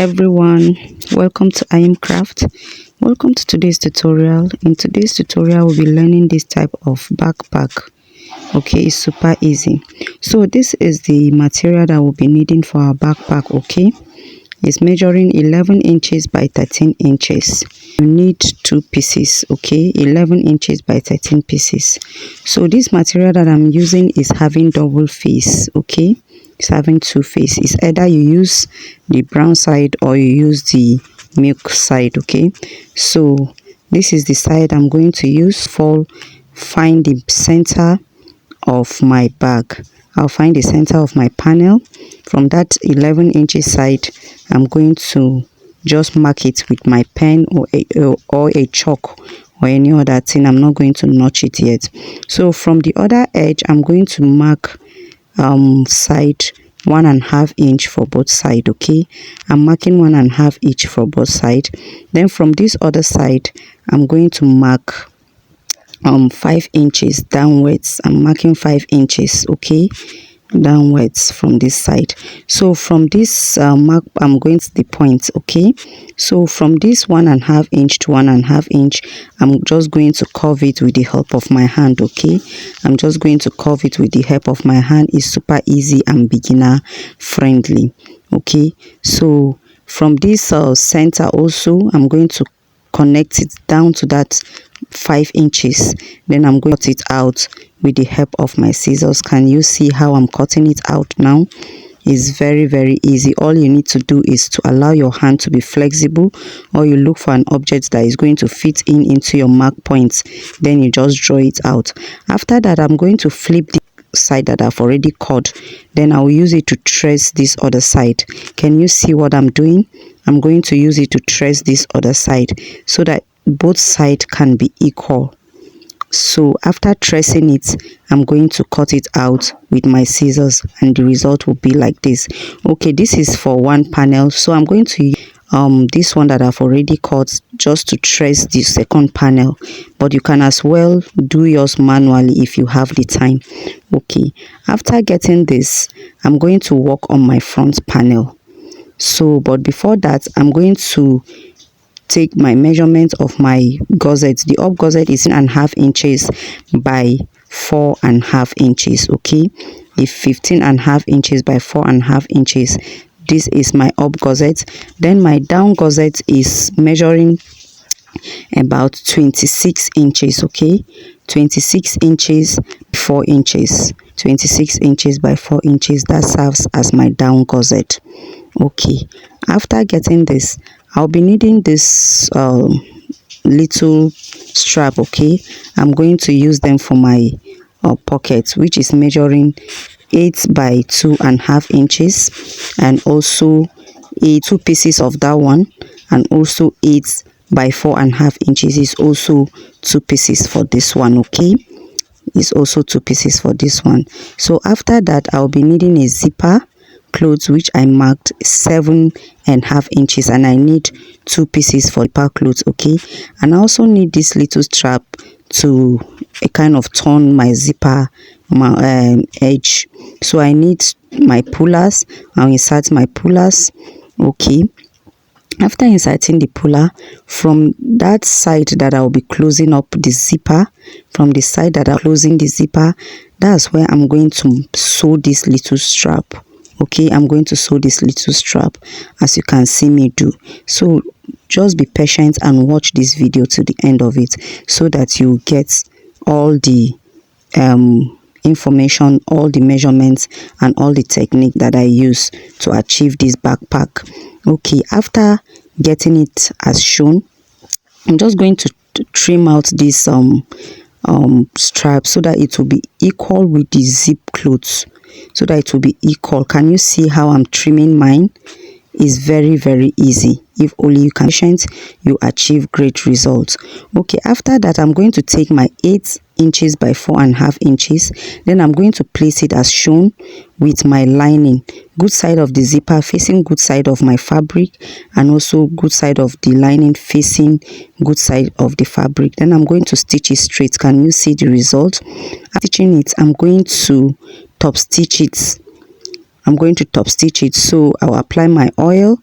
everyone, welcome to Ayim Craft. Welcome to today's tutorial. In today's tutorial we'll be learning this type of backpack. Okay, it's super easy. So this is the material that we'll be needing for our backpack. Okay, it's measuring 11 inches by 13 inches. You need two pieces. Okay, 11 inches by 13 pieces. So this material that I'm using is having double face. Okay, it's having two faces. Either you use the brown side or you use the milk side. Okay, so this is the side I'm going to use. Find the center of my bag. I'll find the center of my panel. From that 11 inches side, I'm going to just mark it with my pen or a chalk or any other thing. I'm not going to notch it yet. So from the other edge, I'm going to mark side 1.5 inch for both side. Okay, I'm marking 1.5 each for both side. Then from this other side, I'm going to mark 5 inches downwards. I'm marking 5 inches. Okay, downwards from this side. So from this mark, I'm going to the point. Okay, so from this 1.5 inch to 1.5 inch, I'm just going to curve it with the help of my hand. Okay, I'm just going to curve it with the help of my hand. It's super easy and beginner friendly. Okay, so from this center also, I'm going to connect it down to that 5 inches. Then I'm going to cut it out with the help of my scissors. Can you see how I'm cutting it out now? It's very easy. All you need to do is to allow your hand to be flexible, or you look for an object that is going to fit into your mark points. Then you just draw it out. After that, I'm going to flip the side that I've already cut. Then I'll use it to trace this other side. Can you see what I'm doing? I'm going to use it to trace this other side so that both sides can be equal. So after tracing it, I'm going to cut it out with my scissors, and the result will be like this. Okay, this is for one panel, so I'm going to use this one that I've already cut just to trace the second panel, but you can as well do yours manually if you have the time. Okay, after getting this, I'm going to work on my front panel. So but before that, I'm going to take my measurement of my gusset. The up gusset is 1.5 inches by 4.5 inches. Okay, if 15.5 inches by 4.5 inches, this is my up gusset. Then my down gusset is measuring about 26 inches. Okay, 26 inches 4 inches, 26 inches by 4 inches. That serves as my down gusset. Okay, after getting this, I'll be needing this little strap. Okay, I'm going to use them for my pocket, which is measuring 8 by 2.5 inches, and also two pieces of that one, and also 8 by 4.5 inches is also 2 pieces for this one. Okay, it's also 2 pieces for this one. So after that, I'll be needing a zipper clothes, which I marked 7.5 inches, and I need 2 pieces for the clothes. Okay, and I also need this little strap to kind of turn my zipper edge. So I need my pullers. I'll insert my pullers. Okay, after inserting the puller, from that side that I'll be closing up the zipper, from the side that I'm closing the zipper, that's where I'm going to sew this little strap. Okay, I'm going to sew this little strap, as you can see me do. So just be patient and watch this video to the end of it, so that you get all the information, all the measurements, and all the technique that I use to achieve this backpack. Okay, after getting it as shown, I'm just going to trim out this strap so that it will be equal with the zip clothes, so that it will be equal. Can you see how I'm trimming mine? Is very easy. If only you can be patient, you achieve great results. Okay, after that, I'm going to take my 8 inches by 4.5 inches. Then I'm going to place it as shown with my lining, good side of the zipper facing good side of my fabric, and also good side of the lining facing good side of the fabric. Then I'm going to stitch it straight. Can you see the result? After stitching it, I'm going to top stitch it. So I'll apply my oil.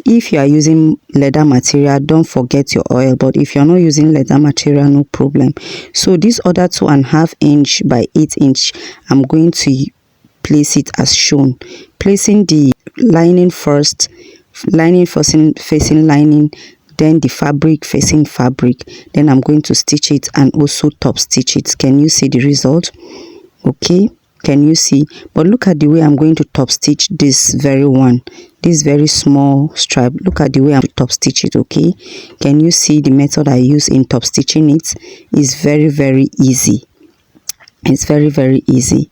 if you are using leather material, don't forget your oil, but if you're not using leather material, no problem. So this other 2.5 inch by 8 inch, I'm going to place it as shown, placing the lining first, lining facing lining, then the fabric facing fabric. Then I'm going to stitch it and also top stitch it. Can you see the result? Okay, can you see? But look at the way I'm going to top stitch this this very small stripe. Look at the way I'm top stitch it. Okay, can you see the method I use in top stitching it? Is very easy. It's very easy.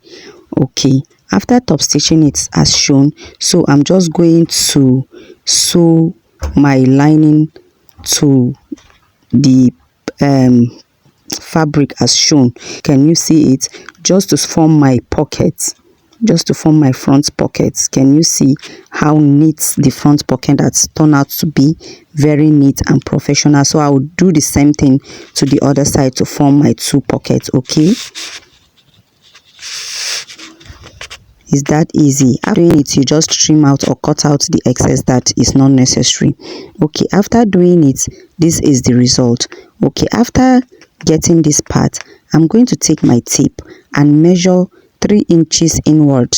Okay, after top stitching it as shown, so I'm just going to sew my lining to the fabric as shown. Can you see it? Just to form my pockets, just to form my front pockets. Can you see how neat the front pocket that's turned out to be? Very neat and professional. So I will do the same thing to the other side to form my 2 pockets. Okay, is that easy? After doing it, you just trim out or cut out the excess that is not necessary. Okay, after doing it, this is the result. Okay, after getting this part, I'm going to take my tape and measure 3 inches inward,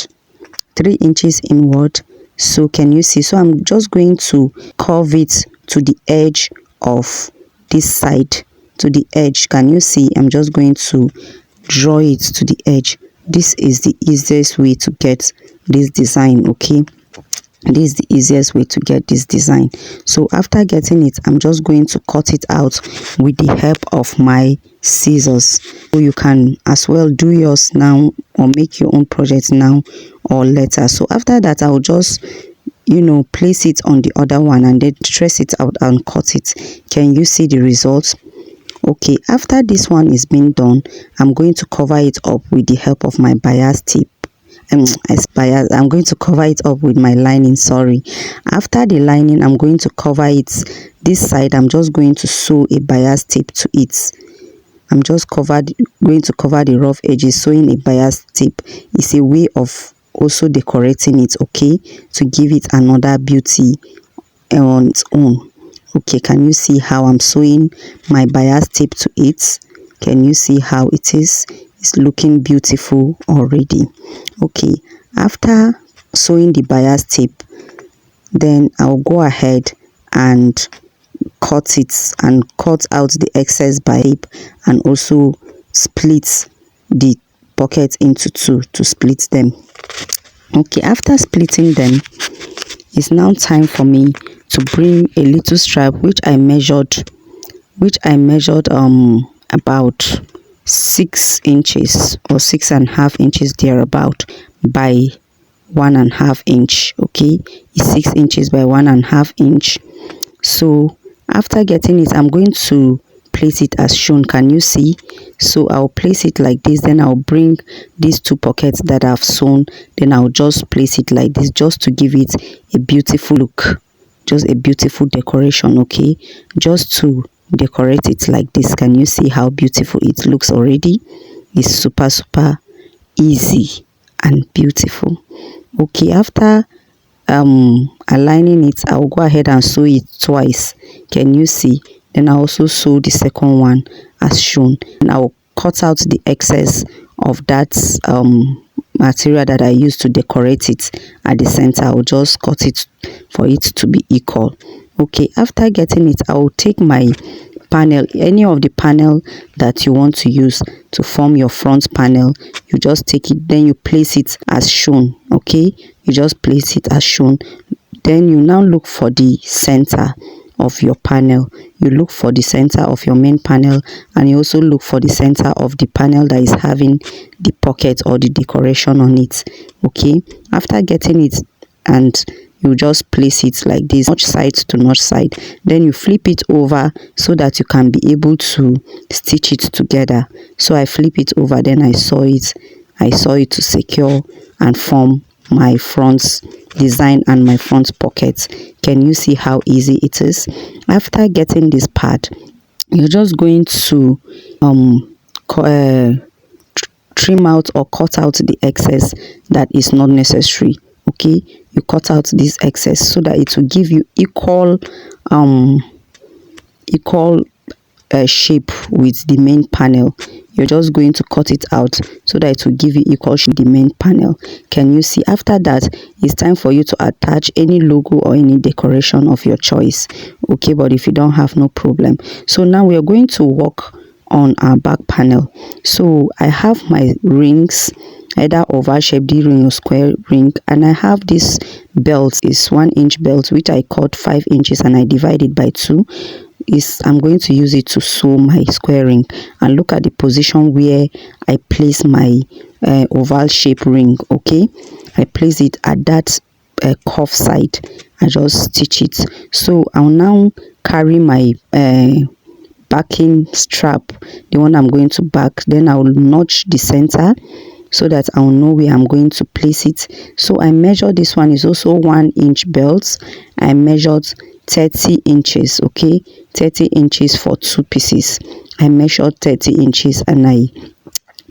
3 inches inward. So can you see? So I'm just going to curve it to the edge of this side, to the edge. Can you see? I'm just going to draw it to the edge. This is the easiest way to get this design. Okay, this is the easiest way to get this design. So after getting it, I'm just going to cut it out with the help of my scissors. So you can as well do yours now or make your own project now or later. So after that, I'll just place it on the other one and then trace it out and cut it. Can you see the results? Okay, after this one is being done, I'm going to cover it up with the help of my bias tape. I'm going to cover it up with my lining. Sorry, after the lining, I'm going to cover it this side. I'm just going to sew a bias tape to it. I'm just going to cover the rough edges. Sewing a bias tape is a way of also decorating it, okay, to give it another beauty on its own. Okay, can you see how I'm sewing my bias tape to it? Can you see how it is? It's looking beautiful already. Okay, after sewing the bias tape, then I'll go ahead and cut it and cut out the excess bias tape and also split the pocket into 2 to split them. Okay, after splitting them, it's now time for me to bring a little stripe which I measured about 6 inches or 6.5 inches thereabout by 1.5 inch. Okay, it's 6 inches by 1.5 inch. So after getting it, I'm going to place it as shown. Can you see? So I'll place it like this, then I'll bring these 2 pockets that I've sewn, then I'll just place it like this just to give it a beautiful look, just a beautiful decoration. Okay, just to decorate it like this. Can you see how beautiful it looks already? It's super easy and beautiful. Okay, after aligning it, I'll go ahead and sew it twice. Can you see? Then I also sew the second one as shown, and I'll cut out the excess of that material that I used to decorate it at the center. I'll just cut it for it to be equal. Okay, after getting it, I'll take my panel, any of the panel that you want to use to form your front panel. You just take it, then you place it as shown. Okay, you just place it as shown. Then you now look for the center of your panel. You look for the center of your main panel, and you also look for the center of the panel that is having the pocket or the decoration on it. Okay, after getting it, and you just place it like this, notch side to notch side, then you flip it over so that you can be able to stitch it together. So I flip it over, then I saw it to secure and form my front design and my front pocket. Can you see how easy it is? After getting this part, you're just going to trim out or cut out the excess that is not necessary. okay, you cut out this excess so that it will give you equal equal shape with the main panel. You're just going to cut it out so that it will give you equal shape the main panel. Can you see? After that, it's time for you to attach any logo or any decoration of your choice, okay? But if you don't have, no problem. So now we are going to work on our back panel. So I have my rings, either oval shaped ring or square ring, and I have this belt, is 1 inch belt, which I cut 5 inches and I divide it by 2. Is I'm going to use it to sew my square ring. And look at the position where I place my oval shape ring. Okay, I place it at that cuff side. I just stitch it. So I'll now carry my backing strap, the one I'm going to back. Then I'll notch the center so that I'll know where I'm going to place it. So I measure, this one is also 1 inch belt. I measured 30 inches, okay, 30 inches for 2 pieces. I measured 30 inches and I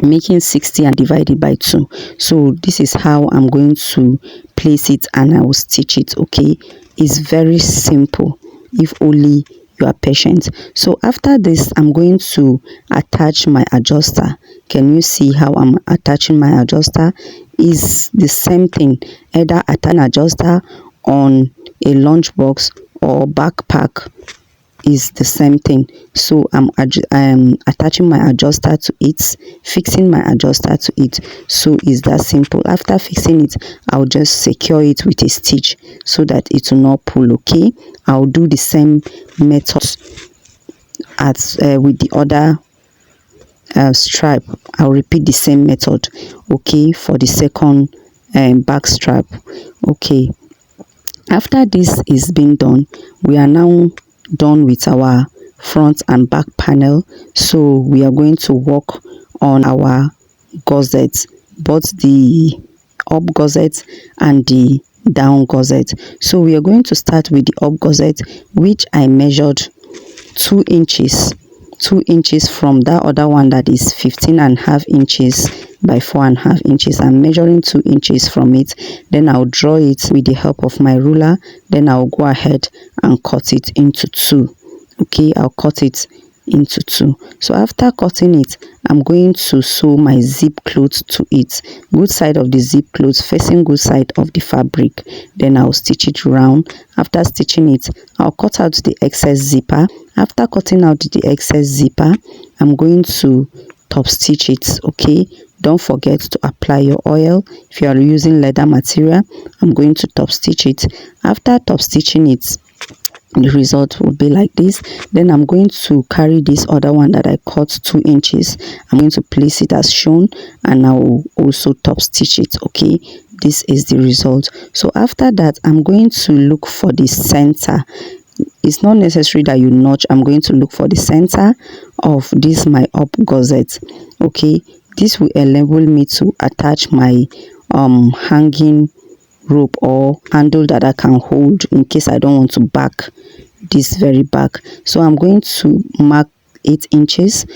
making 60 and divide it by 2. So this is how I'm going to place it and I will stitch it. Okay, it's very simple if only you are patient. So after this, I'm going to attach my adjuster. Can you see how I'm attaching my adjuster? Is the same thing, either attach an adjuster on a lunchbox or backpack, is the same thing. So I'm attaching my adjuster to it, fixing my adjuster to it. So it's that simple. After fixing it, I'll just secure it with a stitch so that it will not pull. Okay, I'll do the same method as with the other strap. I'll repeat the same method, okay, for the second back strap. Okay, after this is being done, we are now done with our front and back panel. So we are going to work on our gussets, both the up gusset and the down gusset. So we are going to start with the up gusset, which I measured 2 inches from that other one that is 15.5 inches by 4.5 inches. I'm measuring 2 inches from it. Then I'll draw it with the help of my ruler. Then I'll go ahead and cut it into 2. Okay, I'll cut it into 2. So after cutting it, I'm going to sew my zip clothes to it. Good side of the zip clothes facing good side of the fabric. Then I'll stitch it round. After stitching it, I'll cut out the excess zipper. After cutting out the excess zipper, I'm going to top stitch it. Okay, don't forget to apply your oil. If you are using leather material, I'm going to top stitch it. After top stitching it, the result will be like this. Then I'm going to carry this other one that I cut 2 inches. I'm going to place it as shown and I will also top stitch it. Okay, this is the result. So after that, I'm going to look for the center. It's not necessary that you notch. I'm going to look for the center of this my up gusset. Okay, this will enable me to attach my hanging rope or handle that I can hold in case I don't want to back this very back. So I'm going to mark 8 inches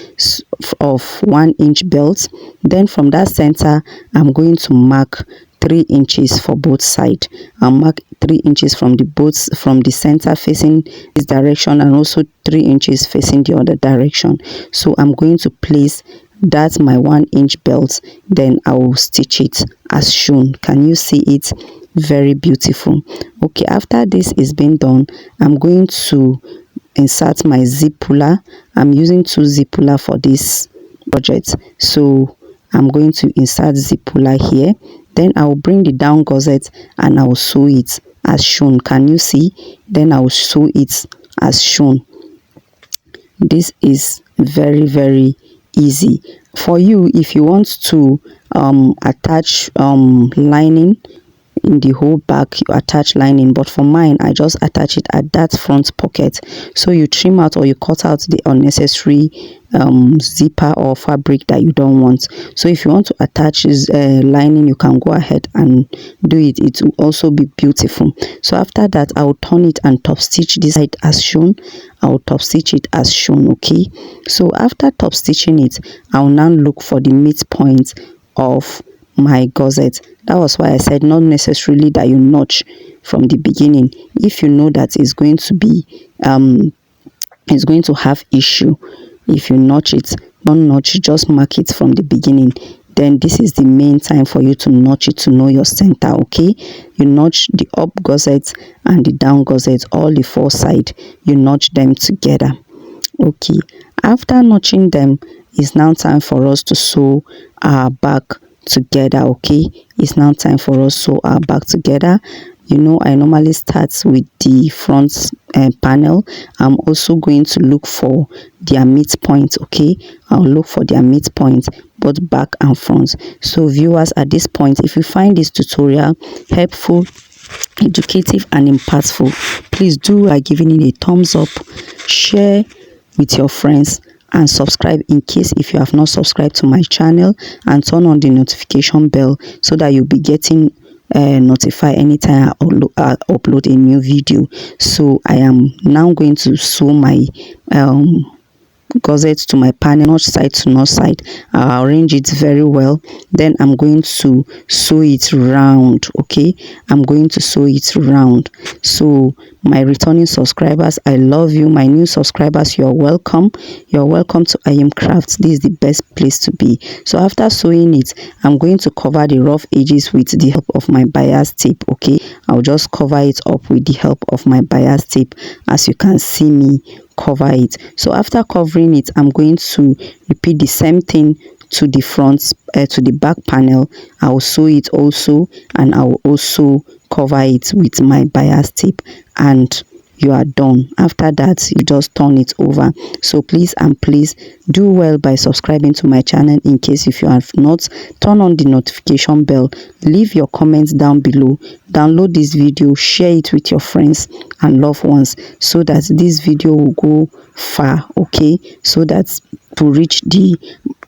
of 1 inch belt. Then from that center, I'm going to mark 3 inches for both sides. I'll mark 3 inches from the center facing this direction and also 3 inches facing the other direction. So I'm going to place that's my 1 inch belt. Then I will stitch it as shown. Can you see it? Very beautiful. Okay, after this is being done, I'm going to insert my zip puller. I'm using 2 zip puller for this project, so I'm going to insert zip puller here. Then I will bring the down gusset and I will sew it as shown. Can you see? Then I will sew it as shown. This is very easy for you. If you want to attach lining in the whole back, you attach lining, but for mine I just attach it at that front pocket. So you trim out or you cut out the unnecessary zipper or fabric that you don't want. So if you want to attach lining, you can go ahead and do it. It will also be beautiful. So after that, I will turn it and top stitch this side as shown. I will top stitch it as shown. Okay, so after top stitching it, I will now look for the midpoint of my gusset. That was why I said not necessarily that you notch from the beginning. If you know that it's going to have issue, if you notch it, don't notch, just mark it from the beginning. Then this is the main time for you to notch it to know your center. Okay, you notch the up gusset and the down gusset, all the four side, you notch them together. Okay, after notching them, it's now time for us to sew our back together. Okay, it's now time for us to sew our back together. You know, I normally start with the front panel. I'm also going to look for their midpoint. Okay, I'll look for their midpoint both back and front. So viewers, at this point, if you find this tutorial helpful, educative and impactful, please do by giving it a thumbs up, share with your friends, and subscribe in case if you have not subscribed to my channel, and turn on the notification bell so that you'll be getting notified anytime I upload a new video. So I am now going to sew my gusset to my panel, not side to north side. I'll arrange it very well. Then I'm going to sew it round. Okay, I'm going to sew it round. So my returning subscribers, I love you. My new subscribers, you're welcome. You're welcome to Ayim Craft. This is the best place to be. So after sewing it, I'm going to cover the rough edges with the help of my bias tape. Okay, I'll just cover it up with the help of my bias tape, as you can see me cover it. So after covering it, I'm going to repeat the same thing to the front to the back panel. I will sew it also, and I will also cover it with my bias tape, and you are done. After that, you just turn it over. So please do well by subscribing to my channel. In case if you have not, turn on the notification bell, leave your comments down below, download this video, share it with your friends and loved ones so that this video will go far. Okay, so that to reach the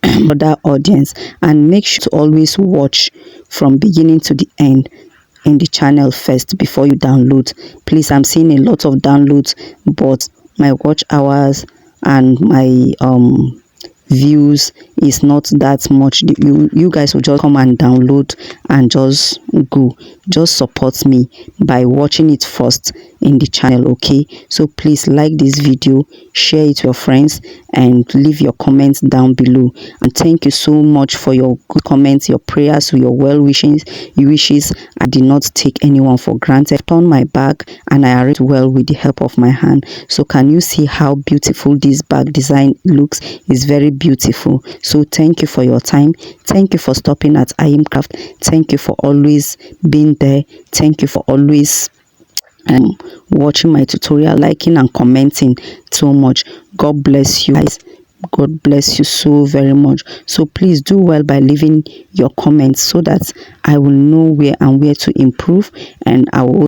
other audience. And make sure to always watch from beginning to the end in the channel first before you download. Please, I'm seeing a lot of downloads, but my watch hours and my views is not that much. You guys will just come and download and just go. Just support me by watching it first in the channel. Okay, so please like this video, share it to your friends, and leave your comments down below. And thank you so much for your good comments, your prayers, your wishes. I did not take anyone for granted. I turned my back and I arranged well with the help of my hand. So can you see how beautiful this bag design looks? It's very beautiful. So thank you for your time. Thank you for stopping at Ayim Craft. Thank you for always being there. Thank you for always watching my tutorial, liking and commenting so much. God bless you guys. God bless you so very much. So please do well by leaving your comments so that I will know where to improve, and I will